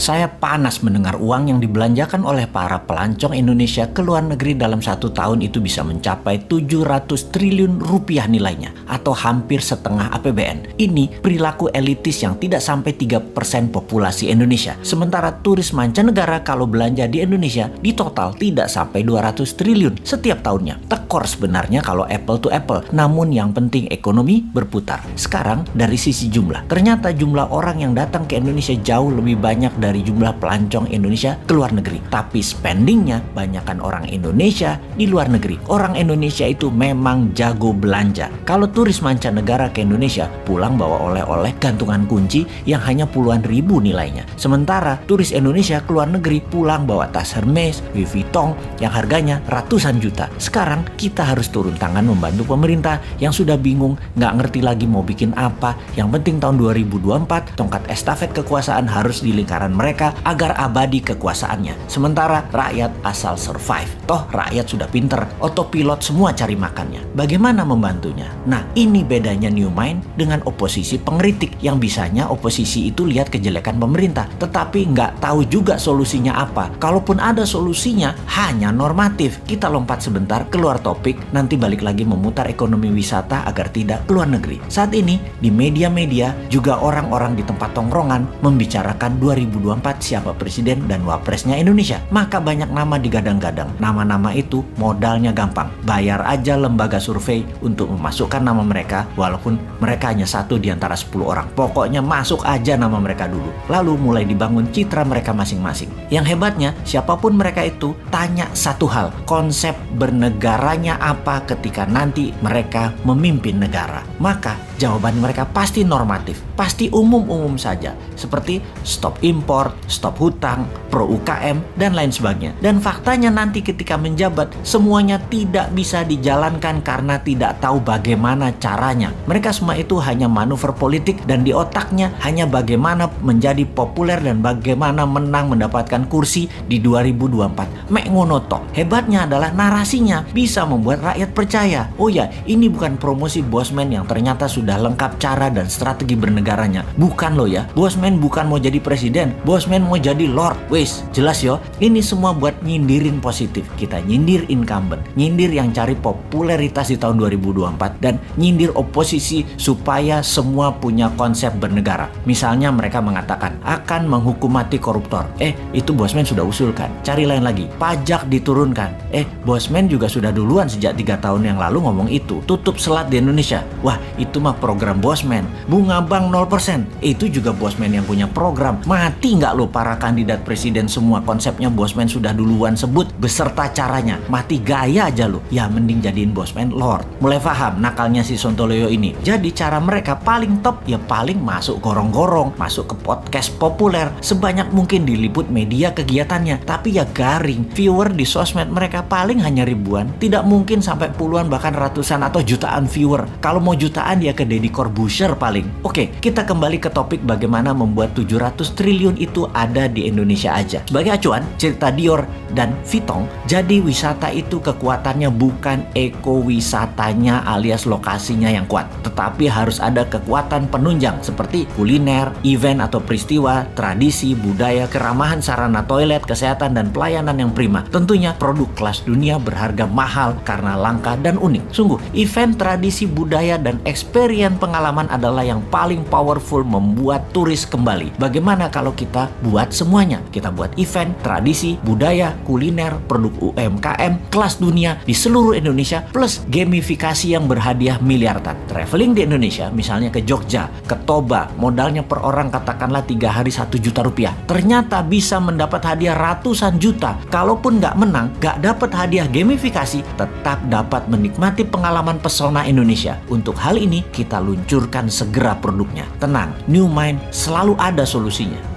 Saya panas mendengar uang yang dibelanjakan oleh para pelancong Indonesia ke luar negeri dalam 1 tahun itu bisa mencapai 700 triliun rupiah nilainya, atau hampir setengah APBN. Ini perilaku elitis yang tidak sampai 3% populasi Indonesia. Sementara turis mancanegara kalau belanja di Indonesia di total tidak sampai 200 triliun setiap tahunnya. Tekor sebenarnya kalau apple to apple, namun yang penting ekonomi berputar. Sekarang dari sisi jumlah, ternyata jumlah orang yang datang ke Indonesia jauh lebih banyak dari jumlah pelancong Indonesia ke luar negeri. Tapi spendingnya banyakkan orang Indonesia di luar negeri. Orang Indonesia itu memang jago belanja. Kalau turis mancanegara ke Indonesia pulang bawa oleh-oleh gantungan kunci yang hanya puluhan ribu nilainya. Sementara turis Indonesia ke luar negeri pulang bawa tas Hermes, Louis Vuitton yang harganya ratusan juta. Sekarang kita harus turun tangan membantu pemerintah yang sudah bingung, nggak ngerti lagi mau bikin apa. Yang penting tahun 2024 tongkat estafet kekuasaan harus di lingkaran mereka agar abadi kekuasaannya. Sementara rakyat asal survive. Toh rakyat sudah pinter, otopilot semua cari makannya. Bagaimana membantunya? Nah, ini bedanya New Mind dengan oposisi pengkritik yang bisanya oposisi itu lihat kejelekan pemerintah, tetapi nggak tahu juga solusinya apa. Kalaupun ada solusinya, hanya normatif. Kita lompat sebentar keluar topik, nanti balik lagi memutar ekonomi wisata agar tidak keluar negeri. Saat ini di media-media juga orang-orang di tempat tongkrongan membicarakan 2024 siapa presiden dan wapresnya Indonesia. Maka banyak nama digadang-gadang. Nama-nama itu modalnya gampang. Bayar aja lembaga survei untuk memasukkan nama mereka, walaupun mereka hanya 1 di antara 10 orang. Pokoknya masuk aja nama mereka dulu. Lalu mulai dibangun citra mereka masing-masing. Yang hebatnya, siapapun mereka itu, tanya satu hal. Konsep bernegaranya apa ketika nanti mereka memimpin negara? Maka jawaban mereka pasti normatif, pasti umum-umum saja, seperti stop import, stop hutang, pro UKM, dan lain sebagainya. Dan faktanya nanti ketika menjabat, semuanya tidak bisa dijalankan karena tidak tahu bagaimana caranya. Mereka semua itu hanya manuver politik dan di otaknya hanya bagaimana menjadi populer dan bagaimana menang mendapatkan kursi di 2024. Mek ngono tok. Hebatnya adalah narasinya bisa membuat rakyat percaya. Oh ya, ini bukan promosi Bosman yang ternyata sudah lengkap cara dan strategi bernegaranya. Bukan loh ya. Bosman bukan mau jadi presiden. Bosman mau jadi lord. Wes, jelas yo. Ini semua buat nyindirin positif. Kita nyindir incumbent, nyindir yang cari popularitas di tahun 2024 dan nyindir oposisi supaya semua punya konsep bernegara. Misalnya mereka mengatakan akan menghukum mati koruptor. Itu Bosman sudah usulkan. Cari lain lagi. Pajak diturunkan. Bosman juga sudah duluan sejak 3 tahun yang lalu ngomong itu. Tutup selat di Indonesia. Wah, itu mah program Bosman. Bunga bank 0%. Itu juga Bosman yang punya program. Mati nggak lo para kandidat presiden semua? Konsepnya Bosman sudah duluan sebut beserta caranya. Mati gaya aja lo. Ya mending jadiin Bosman lord. Mulai paham nakalnya si Sontoloyo ini. Jadi cara mereka paling top ya paling masuk gorong-gorong, masuk ke podcast populer, sebanyak mungkin diliput media kegiatannya. Tapi ya garing. Viewer di sosmed mereka paling hanya ribuan. Tidak mungkin sampai puluhan bahkan ratusan atau jutaan viewer. Kalau mau jutaan ya ke Deddy Corbuzier paling. Oke, kita kembali ke topik bagaimana membuat 700 triliun itu ada di Indonesia aja. Sebagai acuan, cerita Dior dan Vuitton, jadi wisata itu kekuatannya bukan ekowisatanya alias lokasinya yang kuat, tetapi harus ada kekuatan penunjang seperti kuliner, event atau peristiwa, tradisi, budaya, keramahan sarana toilet, kesehatan, dan pelayanan yang prima. Tentunya produk kelas dunia berharga mahal karena langka dan unik. Sungguh, event, tradisi, budaya, dan experience pengalaman adalah yang paling powerful membuat turis kembali. Bagaimana kalau kita buat semuanya? Kita buat event, tradisi, budaya, kuliner, produk UMKM, kelas dunia di seluruh Indonesia, plus gamifikasi yang berhadiah miliaran. Traveling di Indonesia, misalnya ke Jogja, ke Toba, modalnya per orang katakanlah 3 hari 1 juta rupiah. Ternyata bisa mendapat hadiah ratusan juta. Kalaupun nggak menang, nggak dapat hadiah gamifikasi, tetap dapat menikmati pengalaman pesona Indonesia. Untuk hal ini, kita luncurkan segera produknya. Tenang, New Mind selalu ada solusinya.